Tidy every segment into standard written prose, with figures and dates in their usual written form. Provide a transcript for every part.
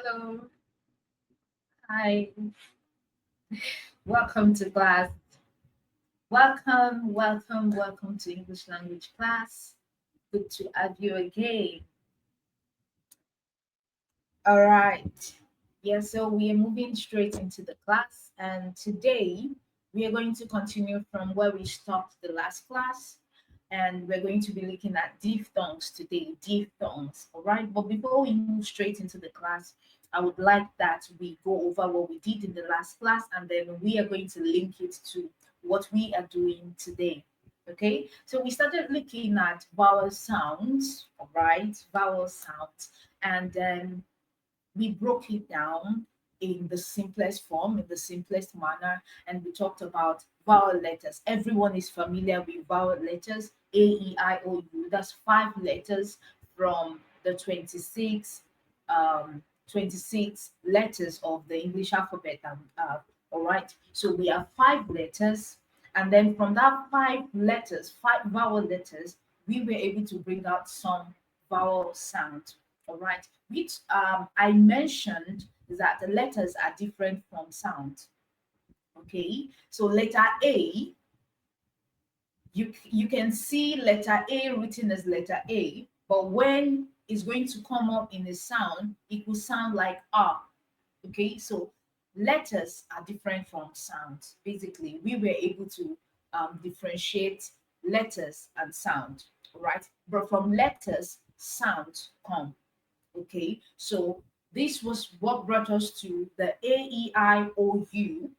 Hello. Hi. Welcome to class. Welcome to English language class. Good to have you again. All right. Yeah, so we are moving straight into the class, and today we are going to continue from where we stopped the last class, and we're going to be looking at diphthongs today. Diphthongs, all right. But before we move straight into the class, I would like that we go over what we did in the last class, and then we are going to link it to what we are doing today. Okay, so we started looking at vowel sounds, all right, vowel sounds, and then we broke it down in the simplest form, in the simplest manner, and we talked about vowel letters. Everyone is familiar with vowel letters: A, E, I, O, U. That's five letters from the 26 letters of the English alphabet. All right, so we have five letters, and then from that five letters, five vowel letters, we were able to bring out some vowel sound. All right, which I mentioned that the letters are different from sound. Okay, so letter A, you can see letter A written as letter A, but when it's going to come up in a sound, it will sound like R. Okay, so letters are different from sounds. Basically, we were able to differentiate letters and sound. All right, but from letters, sound come. Okay, so this was what brought us to the A-E-I-O-U,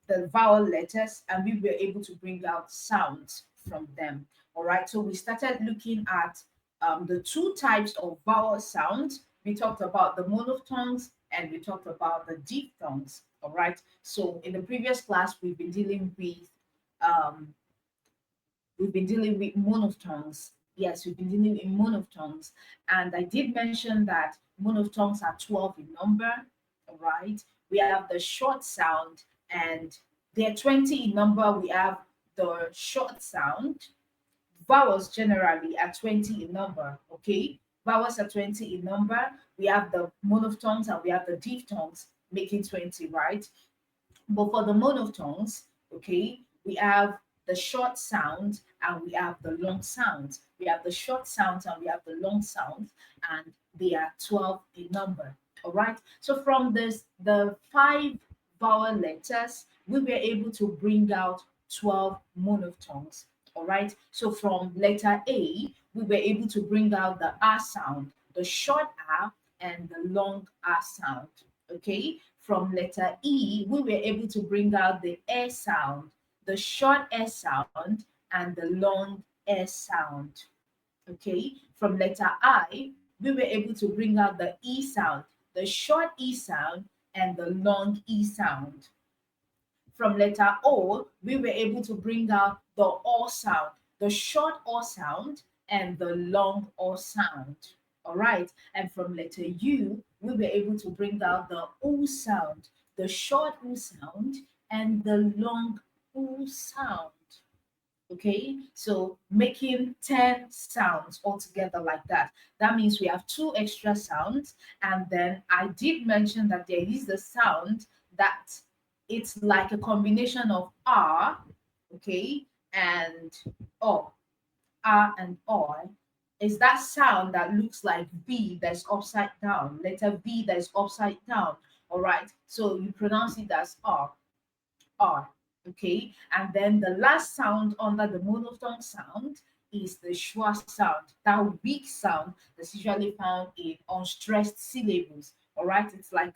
the vowel letters, and we were able to bring out sounds from them. All right, so we started looking at the two types of vowel sounds. We talked about the monophthongs and we talked about the diphthongs. All right, so in the previous class, um, we've been dealing with monophthongs. Yes, we've been dealing with monophthongs. And I did mention that monophthongs are 12 in number. All right. We have the short sound, and they're 20 in number. We have the short sound. Vowels generally are 20 in number. Okay. Vowels are 20 in number. We have the monophthongs and we have the diphthongs making 20, right? But for the monophthongs, okay, we have the short sound and we have the long sound. We have the short sounds and we have the long sounds, and they are 12 in number. All right. So from the five vowel letters, we were able to bring out 12 monophthongs. All right. So from letter A, we were able to bring out the R sound, the short R, and the long R sound. Okay, from letter E, we were able to bring out the air sound, the short air sound, and the long air sound. Okay, from letter I, we were able to bring out the E sound, the short E sound, and the long E sound. From letter O, we were able to bring out the O sound, the short O sound, and the long O sound. All right. And from letter U, we were able to bring out the O sound, the short O sound, and the long O sound. Okay, so making 10 sounds altogether like that. That means we have two extra sounds. And then I did mention that there is the sound that it's like a combination of R, okay, and O. R and O is that sound that looks like V that's upside down, letter V that is upside down. All right, so you pronounce it as R. R. Okay, and then the last sound under the monophthong sound is the schwa sound, that weak sound that's usually found in unstressed syllables. All right, it's like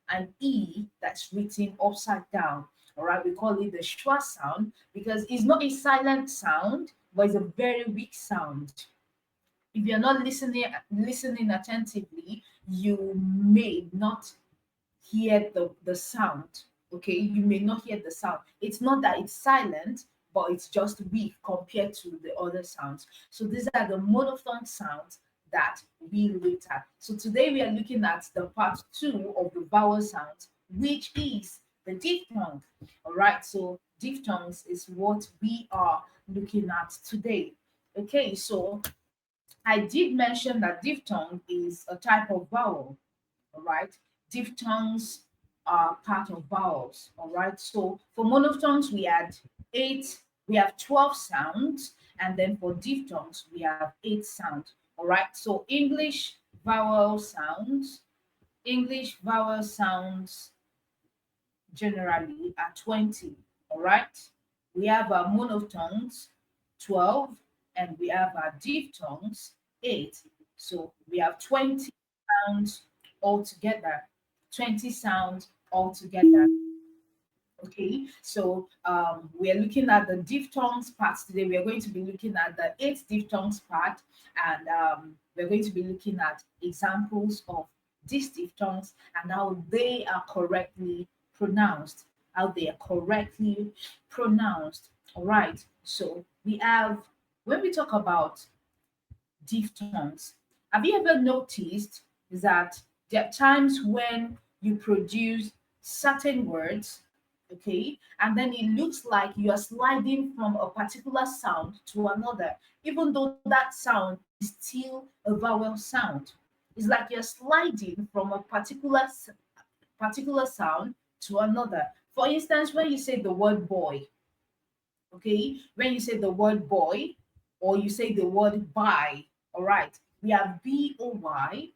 an E that's written upside down. All right, we call it the schwa sound because it's not a silent sound, but it's a very weak sound. If you're not listening attentively, you may not hear the sound. Okay, you may not hear the sound. It's not that it's silent, but it's just weak compared to the other sounds. So these are the monophthong sounds that we looked at. So today we are looking at the part two of the vowel sounds, which is the diphthong. All right, so diphthongs is what we are looking at today. Okay, so I did mention that diphthong is a type of vowel. All right. Diphthongs are part of vowels. All right. So for monophthongs, we had eight, we have 12 sounds. And then for diphthongs, we have eight sounds. All right. So vowel sounds, English vowel sounds generally are 20. All right. We have our monophthongs, 12, and we have our diphthongs, 8. So we have 20 sounds altogether. 20 sounds altogether. Okay, so we are looking at the diphthongs part today. We are going to be looking at the eight diphthongs part, and we're going to be looking at examples of these diphthongs and how they are correctly pronounced. How they are correctly pronounced. All right, so we have, when we talk about diphthongs, have you ever noticed that there are times when you produce certain words, okay, and then it looks like you are sliding from a particular sound to another, even though that sound is still a vowel sound. It's like you're sliding from a particular sound to another. For instance, when you say the word boy, okay, when you say the word boy or you say the word buy, all right, we have boy,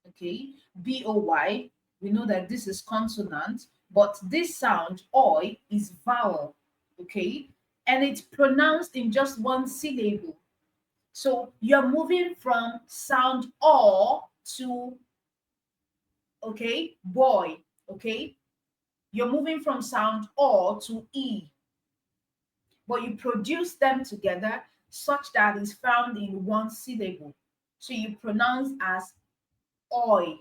okay, boy. We know that this is consonant, but this sound oi is vowel, okay, and it's pronounced in just one syllable. So you're moving from sound or to, okay, boy, okay, you're moving from sound or to e, but you produce them together such that is found in one syllable. So you pronounce as oi,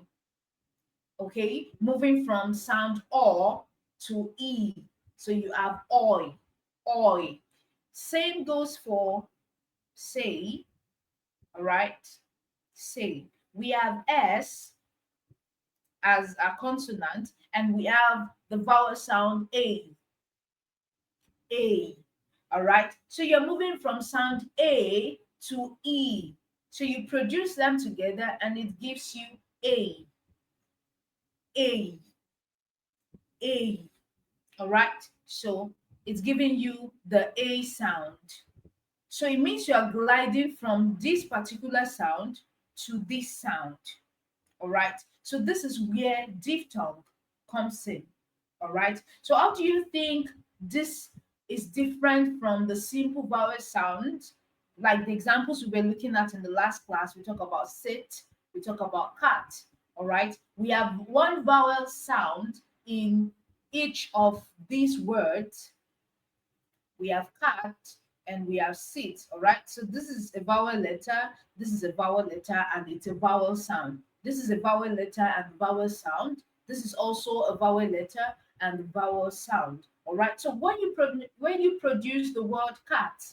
okay? Moving from sound or to e. So you have oi, oi. Same goes for say, all right? Say. We have s as a consonant, and we have the vowel sound a. All right. So you're moving from sound A to E. So you produce them together and it gives you A, A, A. All right. So it's giving you the A sound. So it means you are gliding from this particular sound to this sound. All right. So this is where diphthong comes in. All right. So how do you think this is different from the simple vowel sound? Like the examples we were looking at in the last class, we talk about sit, we talk about cat. All right. We have one vowel sound in each of these words. We have cat and we have sit. All right. So this is a vowel letter, this is a vowel letter, and it's a vowel sound. This is a vowel letter and vowel sound. This is also a vowel letter and vowel sound. All right. So when you produce the word cat,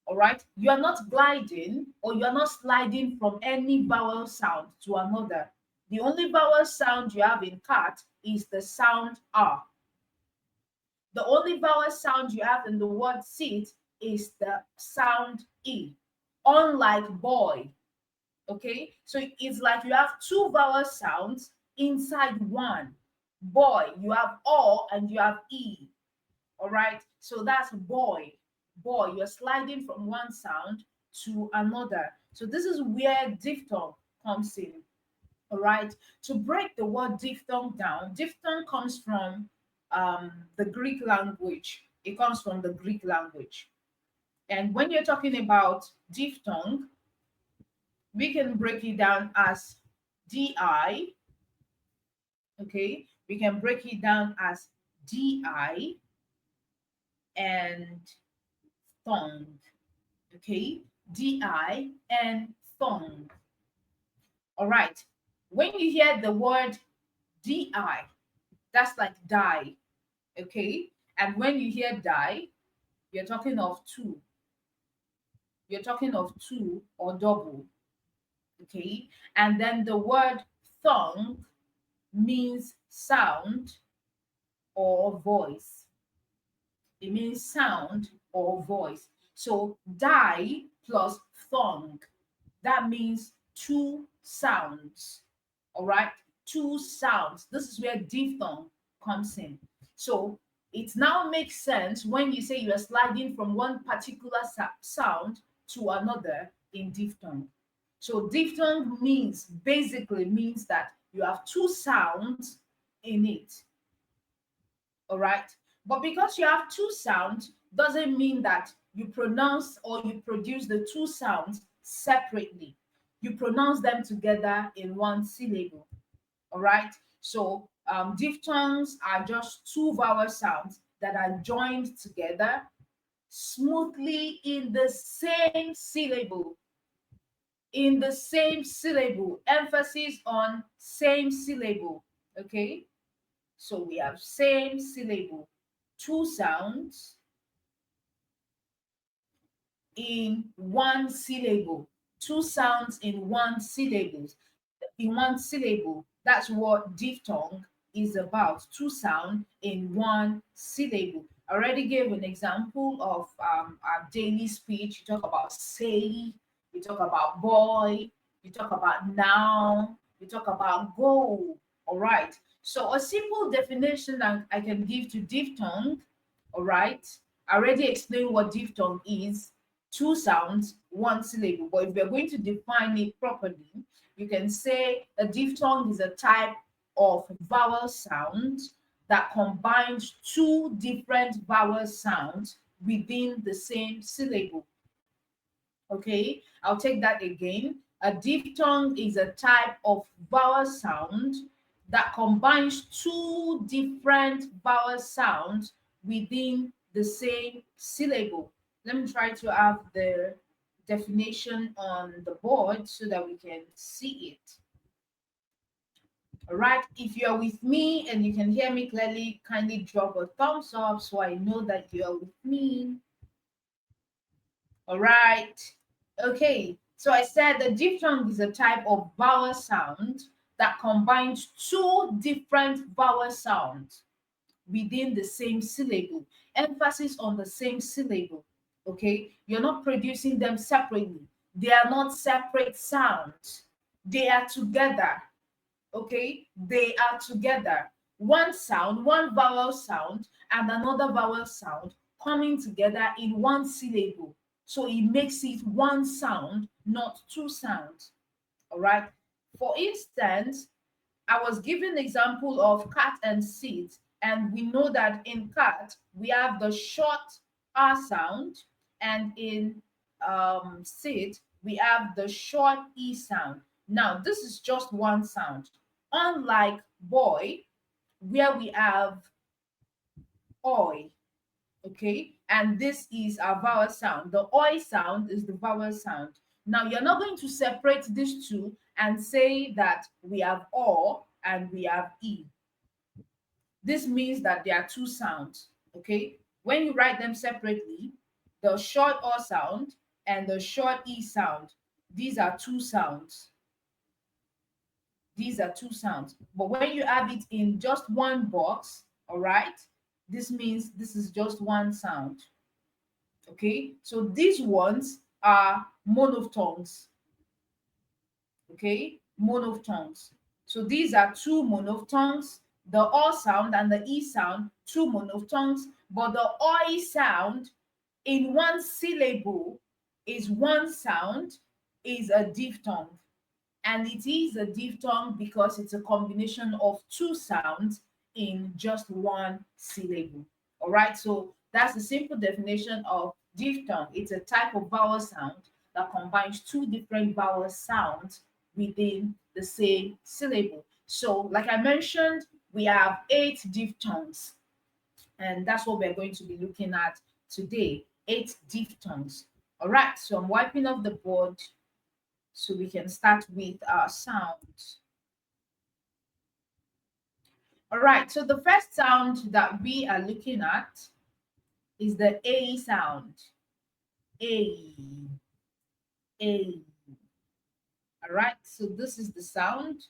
all right, you are not gliding or you are not sliding from any vowel sound to another. The only vowel sound you have in cat is the sound R. The only vowel sound you have in the word sit is the sound E, unlike boy. Okay, so it's like you have two vowel sounds inside one. Boy, you have O and you have E. All right, so that's boy. Boy, you're sliding from one sound to another. So this is where diphthong comes in. All right. To break the word diphthong down, diphthong comes from the Greek language. It comes from the Greek language. And when you're talking about diphthong, we can break it down as di. Okay. We can break it down as di and thong. Okay. Di and thong. All right. When you hear the word di, that's like die. Okay. And when you hear die, you're talking of two. You're talking of two or double. Okay. And then the word thong means sound or voice. It means sound or voice. So die plus thong, that means two sounds. All right, two sounds. This is where diphthong comes in. So it now makes sense when you say you are sliding from one particular sound to another in diphthong. So diphthong means basically means that you have two sounds in it. All right. But because you have two sounds, doesn't mean that you pronounce or you produce the two sounds separately. You pronounce them together in one syllable. All right. So diphthongs are just two vowel sounds that are joined together smoothly in the same syllable. In the same syllable. Emphasis on same syllable. Okay. So we have same syllable, two sounds in one syllable, two sounds in one syllable, in one syllable. That's what diphthong is about. Two sound in one syllable. I already gave an example of our daily speech. You talk about say, you talk about boy, you talk about now, you talk about go. All right. So a simple definition that I can give to diphthong, all right. I already explained what diphthong is. Two sounds, one syllable. But if we're going to define it properly, you can say a diphthong is a type of vowel sound that combines two different vowel sounds within the same syllable. Okay, I'll take that again. A diphthong is a type of vowel sound that combines two different vowel sounds within the same syllable. Let me try to have the definition on the board so that we can see it. All right, if you're with me and you can hear me clearly, kindly drop a thumbs up so I know that you're with me. All right. Okay. So I said the diphthong is a type of vowel sound that combines two different vowel sounds within the same syllable. Emphasis on the same syllable. Okay. You're not producing them separately. They are not separate sounds. They are together. Okay. They are together. One sound, one vowel sound, and another vowel sound coming together in one syllable. So it makes it one sound, not two sounds. All right. For instance, I was given the example of cat and sit, and we know that in cat we have the short R sound, and in sit we have the short E sound. Now, this is just one sound. Unlike boy, where we have oi, okay, and this is our vowel sound. The oi sound is the vowel sound. Now you're not going to separate these two and say that we have o and we have e. This means that there are two sounds. Okay, when you write them separately, the short o sound and the short e sound, these are two sounds. These are two sounds. But when you have it in just one box, all right, this means this is just one sound. Okay, so these ones are monophthongs. Okay, monophthongs. So these are two monophthongs, the O sound and the E sound, two monophthongs, but the OI sound in one syllable is one sound, is a diphthong. And it is a diphthong because it's a combination of two sounds in just one syllable. All right, so that's the simple definition of diphthong. It's a type of vowel sound that combines two different vowel sounds within the same syllable. So, like I mentioned, we have 8 diphthongs, and that's what we're going to be looking at today. 8 diphthongs. All right, so I'm wiping off the board so we can start with our sounds. All right, so the first sound that we are looking at is the A sound. A, A. All right, so this is the sound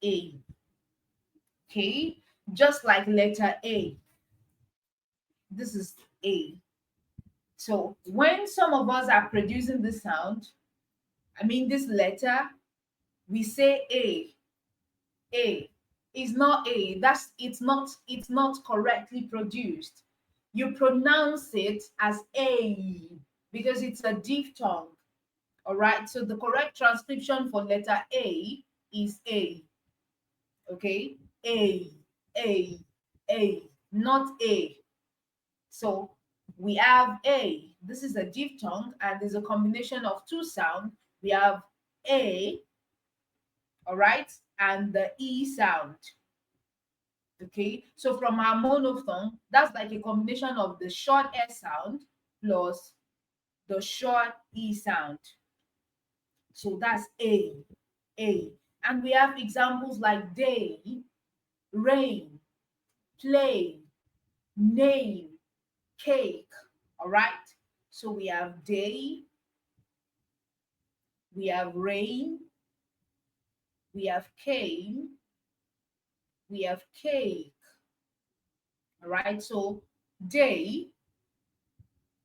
A. Okay, just like letter A, this is A. So when some of us are producing this sound, I mean, this letter, we say A is not A. It's not correctly produced. You pronounce it as A because it's a diphthong. All right. So the correct transcription for letter A is A. Okay. A, A, A, not A. So we have A. This is a diphthong and there's a combination of two sounds. We have A, all right, and the E sound. Okay, so from our monophthong, that's like a combination of the short S sound plus the short E sound. So that's A. And we have examples like day, rain, play, name, cake. All right. So we have day, we have rain, we have came, we have cake. All right. So day,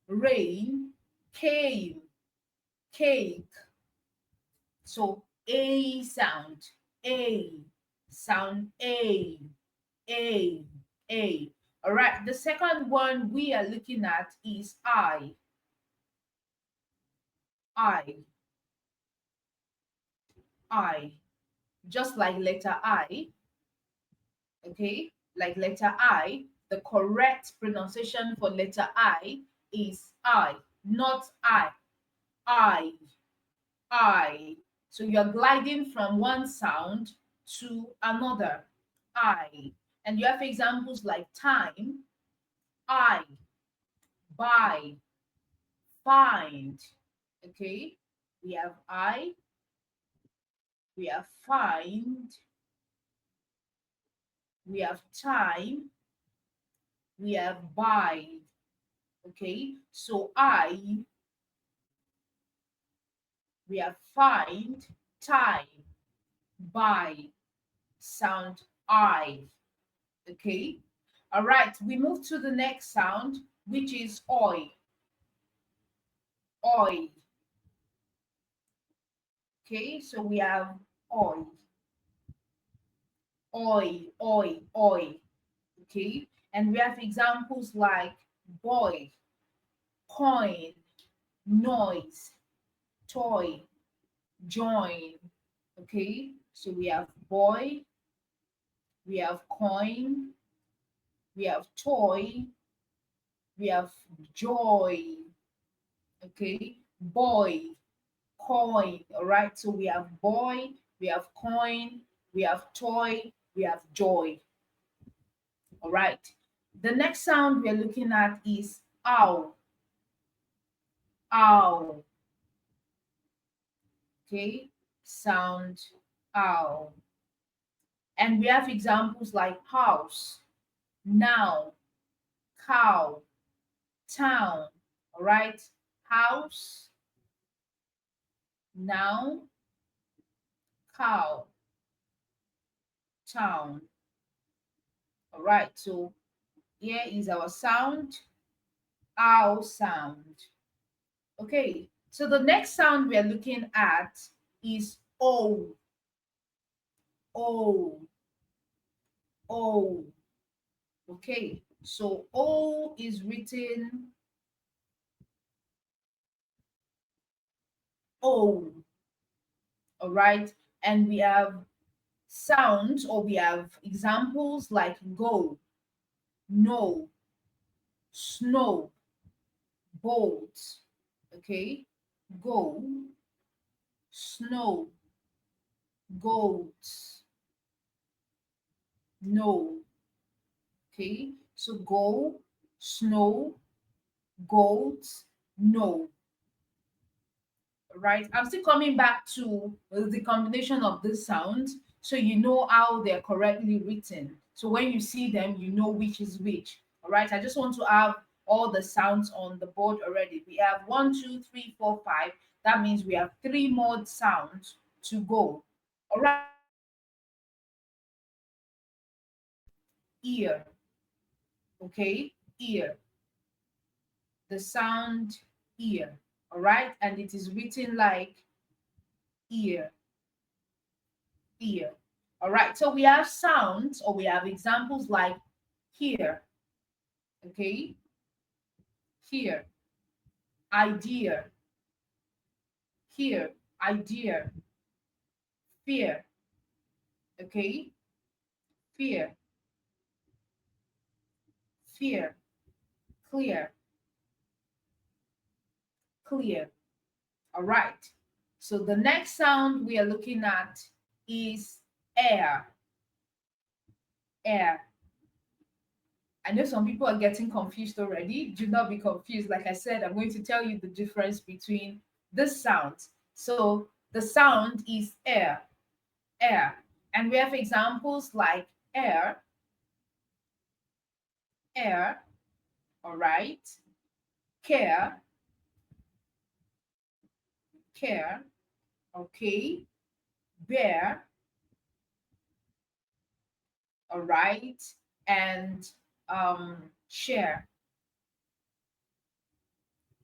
rain, came, cake. So A sound, A, sound A, A. All right. The second one we are looking at is I, I. Just like letter I, okay? Like letter I, the correct pronunciation for letter I is I, not I, I. So you're gliding from one sound to another. I. And you have examples like time, I, buy, find. Okay? We have I, we have find, we have time, we have buy. Okay? So I, we have find, time, buy, sound I. Okay? All right, we move to the next sound, which is oi. Oi. Okay, so we have oi, oi. Okay, and we have examples like boy, coin, noise, toy, join. Okay, so we have boy, we have coin, we have toy, we have joy. Okay, boy, coin. All right, so we have boy, we have coin, we have toy, we have joy. All right, the next sound we're looking at is ow. Ow. Okay, sound ow. And we have examples like house, now, cow, town. All right, house, now, cow, town. All right, so here is our sound, ow sound. Okay, so the next sound we are looking at is O. O. O. Okay, so O is written O. All right, and we have sounds or we have examples like go, no, snow, boat. Okay, go, snow, goat, no. Okay, so go, snow, goat, no. Right, I'm still coming back to the combination of these sounds so you know how they're correctly written. So when you see them, you know which is which. All right, I just want to have all the sounds on the board already. We have one, two, three, four, five. That means we have three more sounds to go. All right, ear. Okay, ear. The sound ear. All right, and it is written like ear, ear. All right, so we have sounds, or we have examples like here, okay, here, idea, here, idea, fear, okay, fear, fear, clear, clear. All right. So the next sound we are looking at is air, air. I know some people are getting confused already. Do not be confused. Like I said, I'm going to tell you the difference between the sounds. So the sound is air, air. And we have examples like air, air, all right, care, care, okay, bear, all right, and share,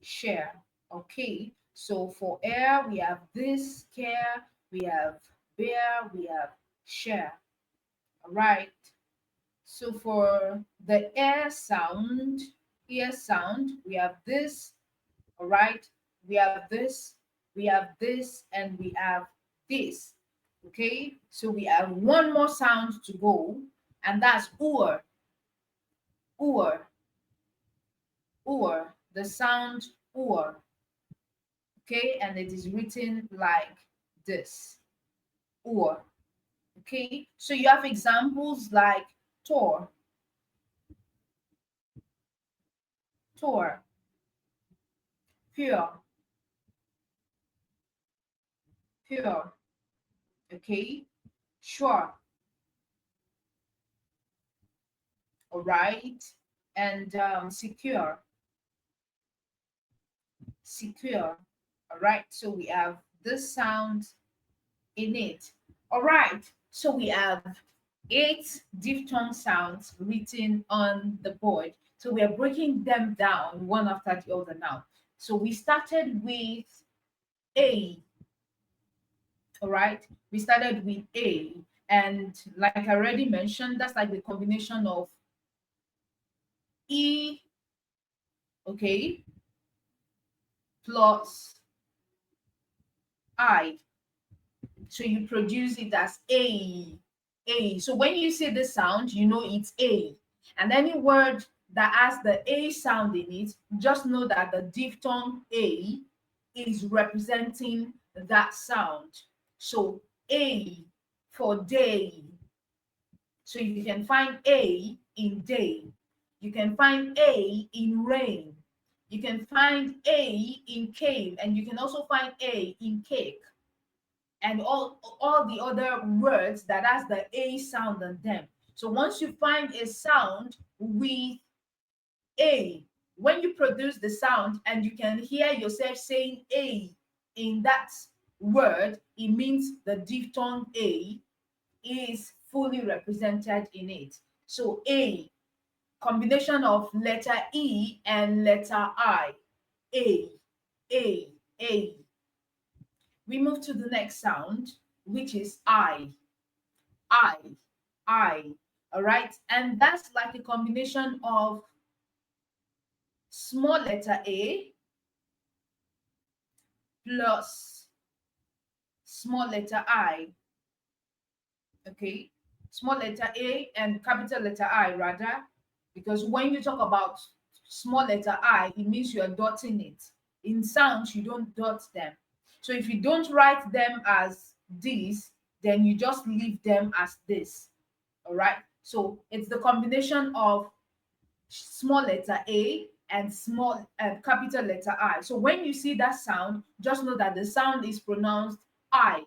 share. Okay, so for air, we have this, care, we have bear, we have share. All right. So for the ear sound, we have this, all right, we have this, we have this, and we have this. Okay, so we have one more sound to go, and that's oor, oor, oor, the sound oor. Okay, and it is written like this, oor. Okay, so you have examples like tor, tor, pure, pure. Okay, sure, all right, and secure, secure. All right, so we have this sound in it. All right, so we have 8 diphthong sounds written on the board. So we are breaking them down one after the other now. So we started with A, all right? We started with A, and like I already mentioned, that's like the combination of E, okay, plus I. So you produce it as A, A. So when you say the sound, you know it's A. And any word that has the A sound in it, just know that the diphthong A is representing that sound. So A for day. So you can find A in day. You can find A in rain. You can find A in cave, and you can also find A in cake, and all the other words that has the A sound on them. So once you find a sound with A, when you produce the sound and you can hear yourself saying A in that word, it means the diphthong A is fully represented in it. So A, combination of letter E and letter I. A, A, A. We move to the next sound, which is I, I. All right. And that's like a combination of small letter A plus small letter I. Okay. Small letter A and capital letter I, rather. Because when you talk about small letter I, it means you are dotting it. In sounds, you don't dot them. So if you don't write them as this, then you just leave them as this. All right. So it's the combination of small letter A and small capital letter I. So when you see that sound, just know that the sound is pronounced I.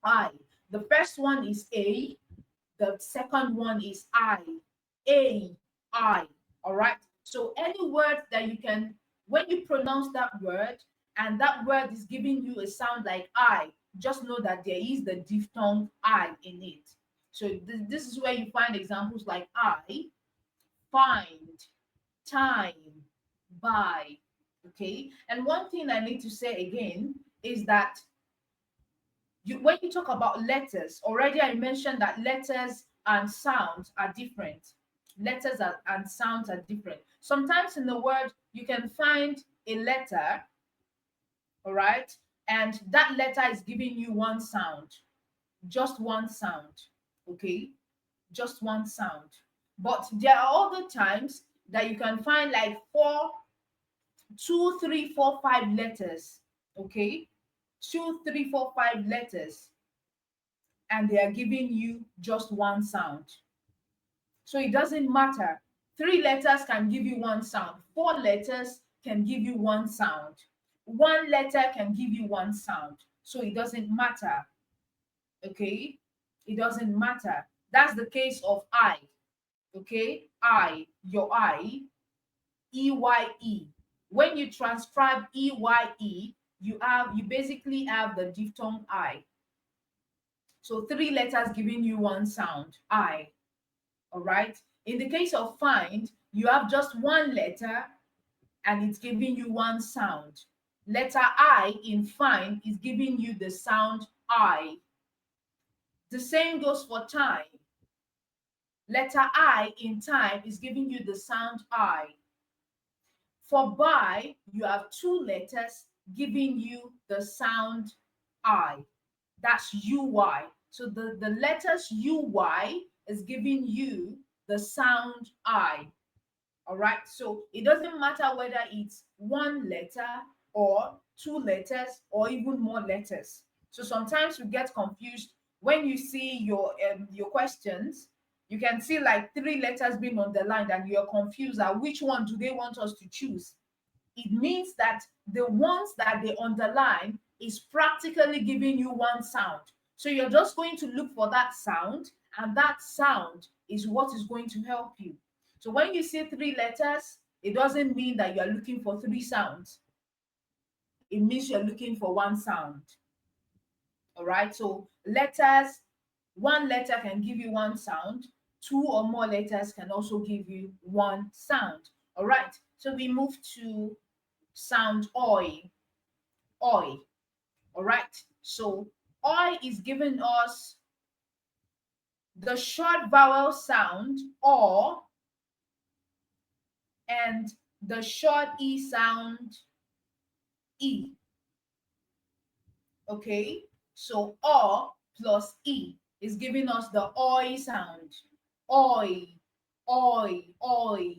I. The first one is A. The second one is I. A. I. All right. So any word that you can, when you pronounce that word and that word is giving you a sound like I, just know that there is the diphthong I in it. So this is where you find examples like I, find, time, buy. Okay. And one thing I need to say again is that When you talk about letters, already I mentioned that letters and sounds are different. And sounds are different. Sometimes in the word you can find a letter, all right, and that letter is giving you one sound, just one sound, okay, just one sound. But there are other times that you can find like four, two, three, four, five letters, okay, two, three, four, five letters, and they are giving you just one sound. So it doesn't matter. Three letters can give you one sound. Four letters can give you one sound. One letter can give you one sound. So it doesn't matter. Okay? It doesn't matter. That's the case of I. Okay? I, your I, EYE. When you transcribe EYE, you basically have the diphthong I. So three letters giving you one sound, I. All right. In the case of find, you have just one letter and it's giving you one sound. Letter I in find is giving you the sound I. The same goes for time. Letter I in time is giving you the sound I. For buy, you have two letters giving you the sound I. That's UY. So the letters UY is giving you the sound I. All right. So it doesn't matter whether it's one letter or two letters or even more letters. So sometimes you get confused when you see your questions. You can see like three letters being underlined and you're confused at which one do they want us to choose. It means that the ones that they underline is practically giving you one sound. So you're just going to look for that sound, and that sound is what is going to help you. So when you see three letters, it doesn't mean that you're looking for three sounds. It means you're looking for one sound. All right. So letters, one letter can give you one sound. Two or more letters can also give you one sound. All right. So we move to sound oi. Oi. All right. So oi is giving us the short vowel sound or and the short e sound e. Okay. So o plus e is giving us the oi sound. Oi, oi, oi.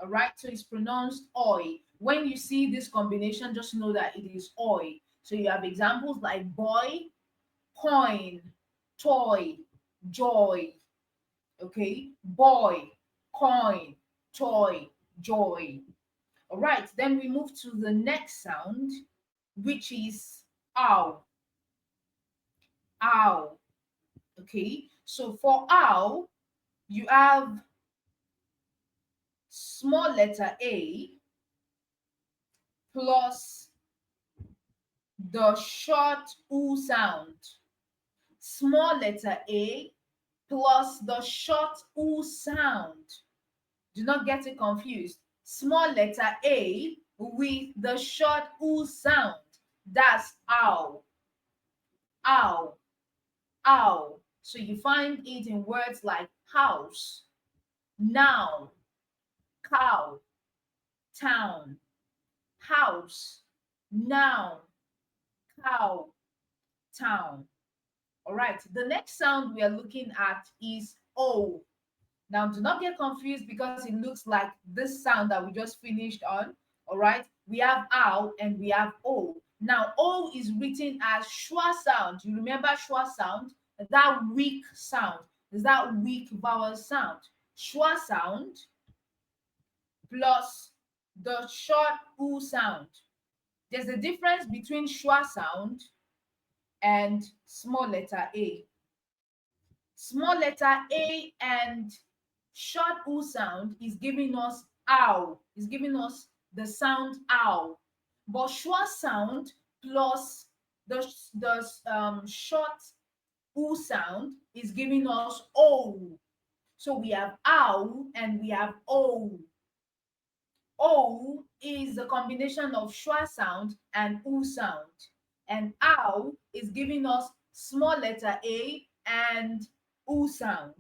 All right. So it's pronounced oi. When you see this combination, just know that it is oi. So you have examples like boy, coin, toy, joy. Okay, boy, coin, toy, joy. All right, then we move to the next sound, which is ow, ow. Okay, so for ow, you have small letter a plus the short oo sound. Small letter a plus the short oo sound. Do not get it confused. Small letter A with the short oo sound. That's ow, ow, ow. So you find it in words like house, noun, cow, town. House, noun, cow, town. All right. The next sound we are looking at is O. Now, do not get confused because it looks like this sound that we just finished on. All right. We have ow and we have o. Now, o is written as schwa sound. You remember schwa sound? That weak sound. Is that weak vowel sound? Schwa sound plus the short oo sound. There's a difference between schwa sound and small letter a. Small letter a and short oo sound is giving us ow, is giving us the sound ow. But schwa sound plus the short oo sound is giving us o. So we have ow and we have o. O is a combination of schwa sound and oo sound, and ow is giving us small letter A, and U sound.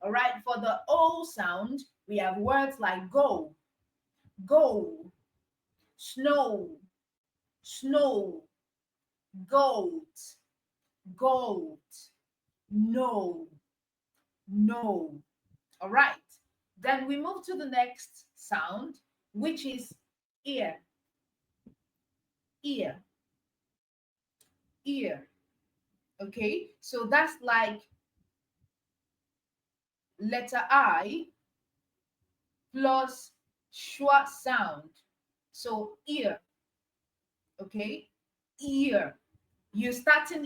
All right, for the O sound, we have words like go, go, snow, snow, goat, goat, no, no. All right. Then we move to the next sound, which is ear, ear, ear. Okay. So that's like letter I plus schwa sound. So ear. Okay. Ear. You're starting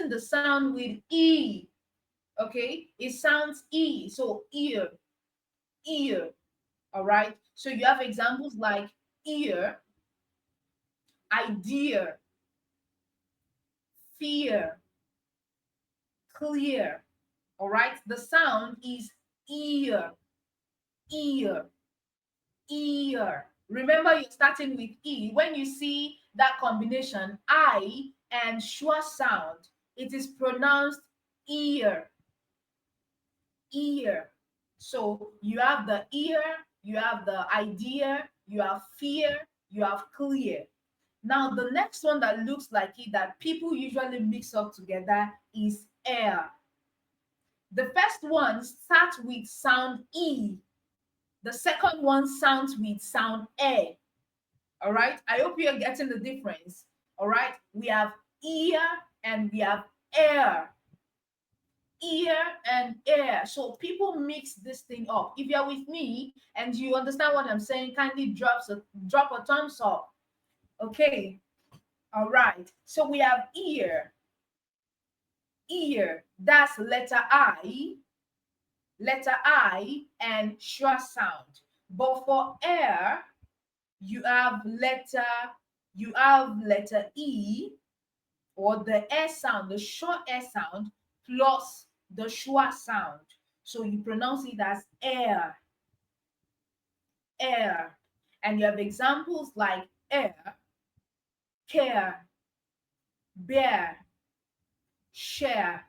the sound with E. Okay. It sounds E. So ear, ear. All right. So you have examples like ear, idea, fear, clear. All right. The sound is ear, ear, ear. Remember, you're starting with E. When you see that combination, I and schwa sound, it is pronounced ear, ear. So you have the ear, you have the idea, you have fear, you have clear. Now, the next one that looks like it that people usually mix up together is air. The first one starts with sound E. The second one sounds with sound A. All right. I hope you're getting the difference. All right. We have ear and we have air. Ear and air. So people mix this thing up. If you're with me and you understand what I'm saying, kindly drop a thumbs up. Okay. All right. So we have ear. Ear. That's letter I, and schwa sound. But for air, you have letter E, or the air sound, the short air sound, plus the schwa sound. So you pronounce it as air, air. And you have examples like air, care, bear, share.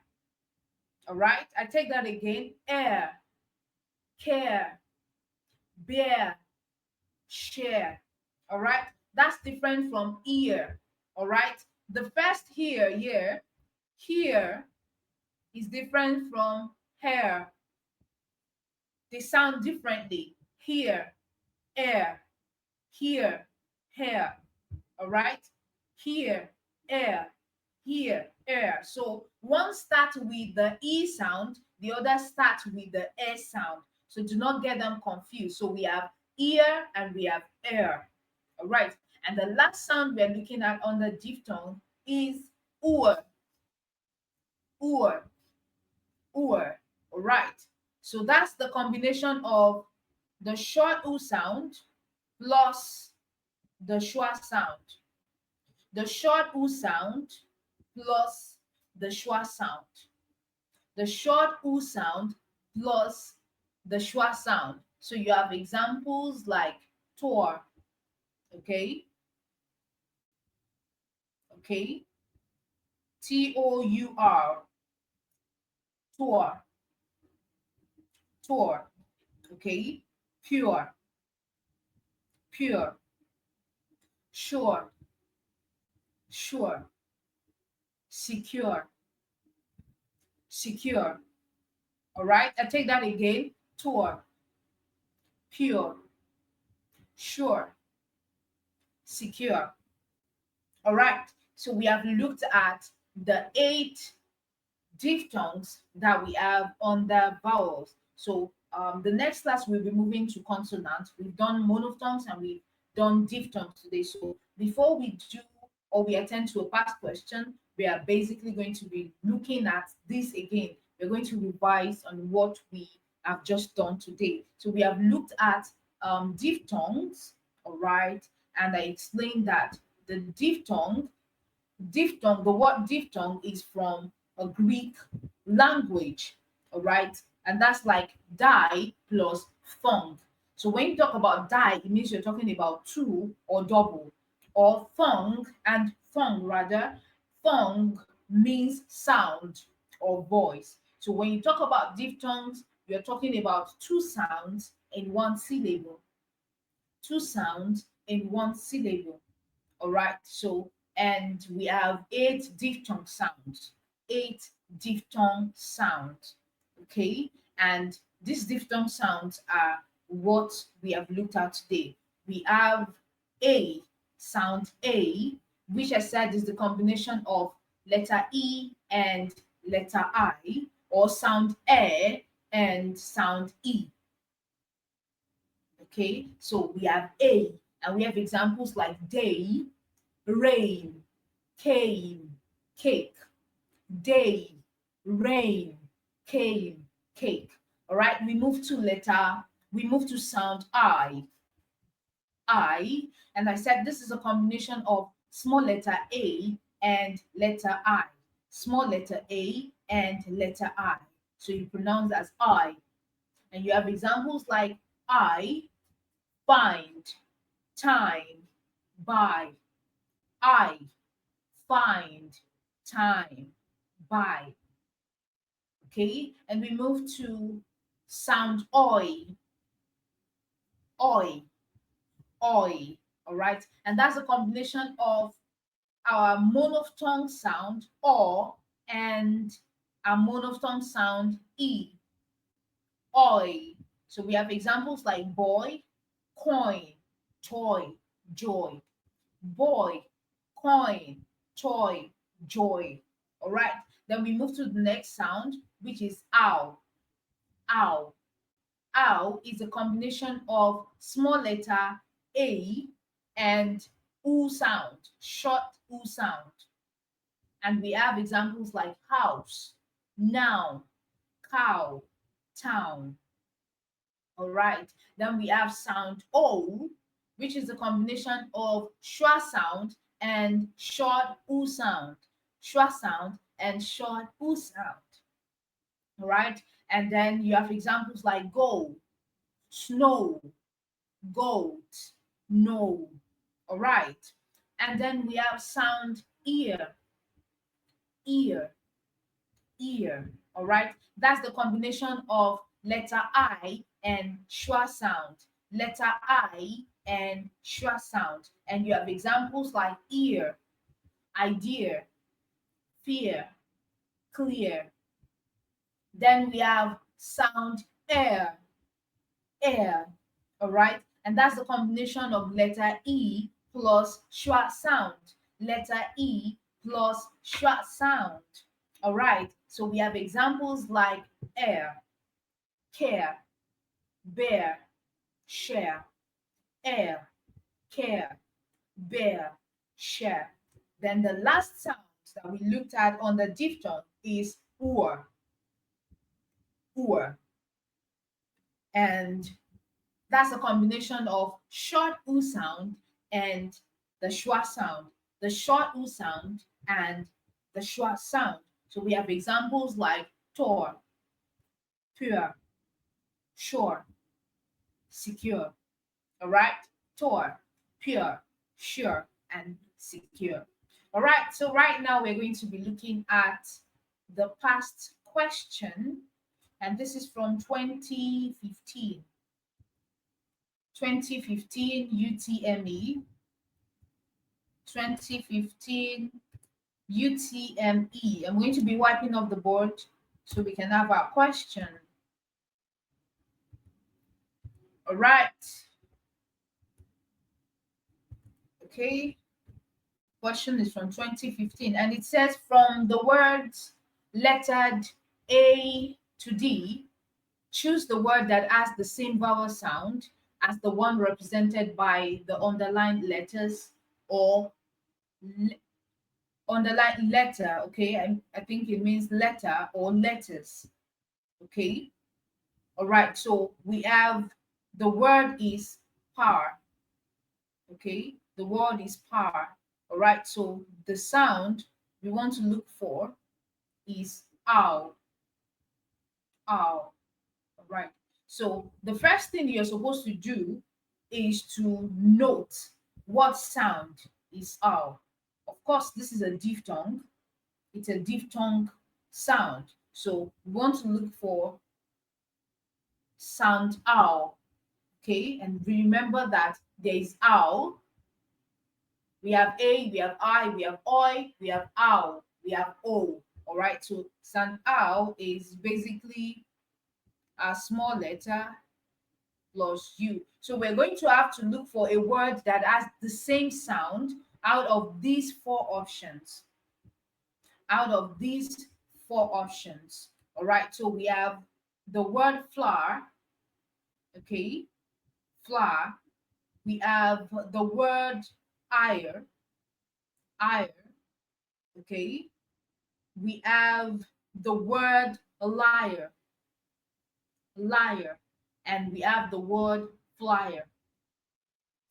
All right, I take that again. Air, care, bear, share. All right, that's different from ear. All right, the first here is different from hair. They sound differently. Here, air, here, hair. All right, here, air, here, air. So one starts with the E sound, the other starts with the A sound. So do not get them confused. So we have ear and we have air. All right. And the last sound we're looking at on the diphthong is ur, ur, ur. All right. So that's the combination of the short U sound plus the schwa sound. The short U sound plus the schwa sound. The short U sound plus the schwa sound. So you have examples like tour, okay? Okay? Tour, tour, tour, okay? Pure, pure, sure, sure, secure, secure. All right, I take that again. Tour, pure, sure, secure. All right, so we have looked at the 8 diphthongs that we have on the vowels. So the next class we'll be moving to consonants. We've done monophthongs and we've done diphthongs today. So before we do or we attend to a past question, we are basically going to be looking at this again. We're going to revise on what we have just done today. So we have looked at diphthongs, all right, and I explained that the diphthong, the word diphthong is from a Greek language, all right? And that's like die plus thong. So when you talk about die, it means you're talking about two or double, or thong and thong rather. Thong means sound or voice. So when you talk about diphthongs, you're talking about two sounds in one syllable. Two sounds in one syllable. All right. So, and we have eight diphthong sounds. Eight diphthong sounds. Okay. And these diphthong sounds are what we have looked at today. We have A, sound A, which I said is the combination of letter E and letter I, or sound A and sound E. Okay, so we have A, and we have examples like day, rain, came, cake, day, rain, came, cake. All right, we move to sound I, and I said this is a combination of small letter A and letter I. Small letter A and letter I. So you pronounce as I. And you have examples like I, find, time, buy. I, find, time, buy. Okay, and we move to sound oi, oi. All right, and that's a combination of our monophthong sound or and our monophthong sound e, oi. So we have examples like boy, coin, toy, joy. Boy, coin, toy, joy. All right. Then we move to the next sound, which is ow. Ow. Ow is a combination of small letter A and oo sound, short oo sound. And we have examples like house, noun, cow, town. All right. Then we have sound O, which is a combination of schwa sound and short oo sound. Schwa sound and short oo sound. All right. And then you have examples like go, snow, goat, no. All right. And then we have sound ear, ear, ear. All right. That's the combination of letter I and schwa sound. Letter I and schwa sound. And you have examples like ear, idea, fear, clear. Then we have sound air, air. All right. And that's the combination of letter E plus schwa sound. Letter E plus schwa sound. All right. So we have examples like air, care, bear, share, air, care, bear, share. Then the last sound that we looked at on the diphthong is or. And that's a combination of short oo sound and the schwa sound. The short oo sound and the schwa sound. So we have examples like tor, pure, sure, secure. All right, tor, pure, sure, and secure. All right, so right now we're going to be looking at the past question, and this is from 2015. 2015 UTME, 2015 UTME. I'm going to be wiping off the board so we can have our question. All right. Okay. Question is from 2015, and it says from the words lettered A to D, choose the word that has the same vowel sound as the one represented by the underlined letters or underlined letter. Okay, I think it means letter or letters. Okay, all right. So we have the word is power. Okay, the word is power. All right. So the sound we want to look for is ow, ow. All right. So the first thing you're supposed to do is to note what sound is ow. Of course, this is a diphthong. it's a diphthong sound. So we want to look for sound ow. Okay, and remember that there is ow. We have a, we have I, we have oi, we have ow, we have o. All right, so sound ow is basically a small letter plus u. So we're going to have to look for a word that has the same sound out of these four options. Out of these four options. All right, so we have the word flower. Okay, flower. We have the word ire, ire. Okay, we have the word liar, liar, and we have the word flyer,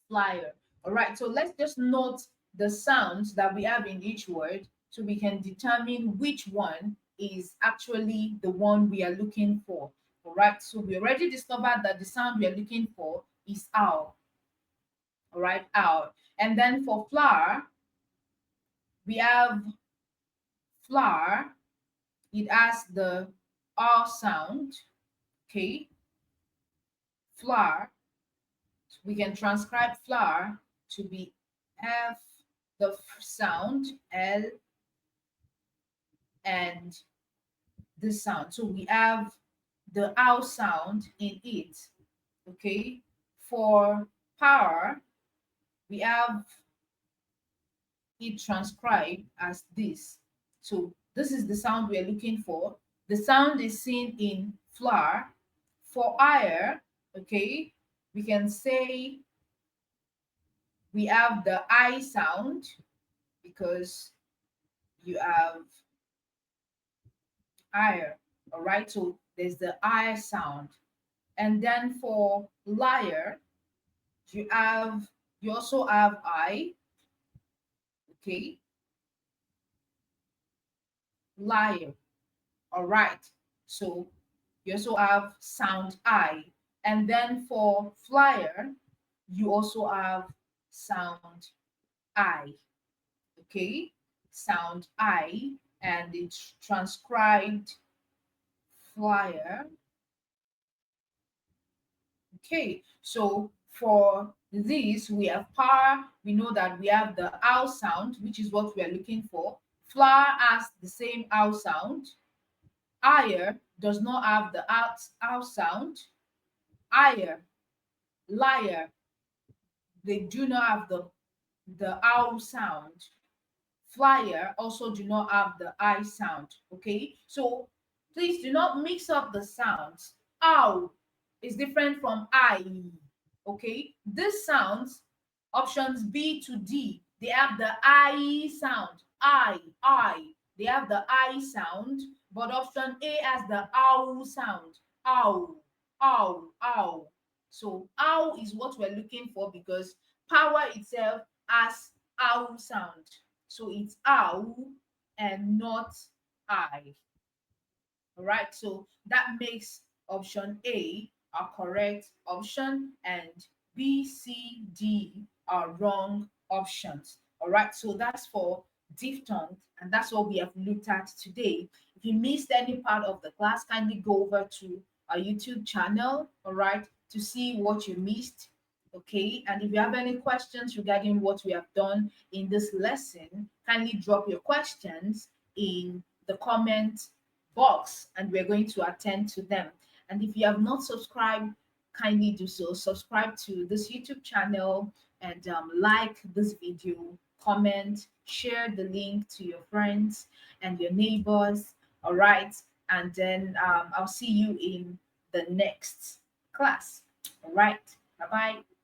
flyer. All right, so let's just note the sounds that we have in each word so we can determine which one is actually the one we are looking for. All right, so we already discovered that the sound we are looking for is owl. All right, owl. And then for flower, we have flower. It has the R sound. Okay, flower. We can transcribe flower to be F, the sound L, and the sound. So we have the ow sound in it. Okay. For power, we have it transcribed as this. So this is the sound we are looking for. The sound is seen in flower. For ire, okay, we can say we have the I sound because you have ire. All right, so there's the I sound. And then for liar, you also have I, okay, liar. All right. So you also have sound I. And then for flyer, you also have sound I. Okay. Sound I. And it's transcribed flyer. Okay. So for this, we have power. We know that we have the ow sound, which is what we are looking for. Flower has the same ow sound. Ire does not have the ow sound. Ire, liar, they do not have the ow sound. Flyer also do not have the I sound. Okay, so please do not mix up the sounds. Ow is different from I. Okay, this sounds, options B to D, they have the I sound. I. They have the I sound, but option A has the ow sound. Ow, ow. So ow is what we're looking for because power itself has ow sound. So it's ow and not I. All right, so that makes option A a correct option and B, C, D are wrong options. All right, so that's for diphthongs, and that's what we have looked at today. If you missed any part of the class, kindly go over to our YouTube channel, all right, to see what you missed. Okay, and if you have any questions regarding what we have done in this lesson, kindly drop your questions in the comment box and we're going to attend to them. And if you have not subscribed, kindly do so. Subscribe to this YouTube channel and like this video, comment, share the link to your friends and your neighbors. All right. And then I'll see you in the next class. All right. Bye bye.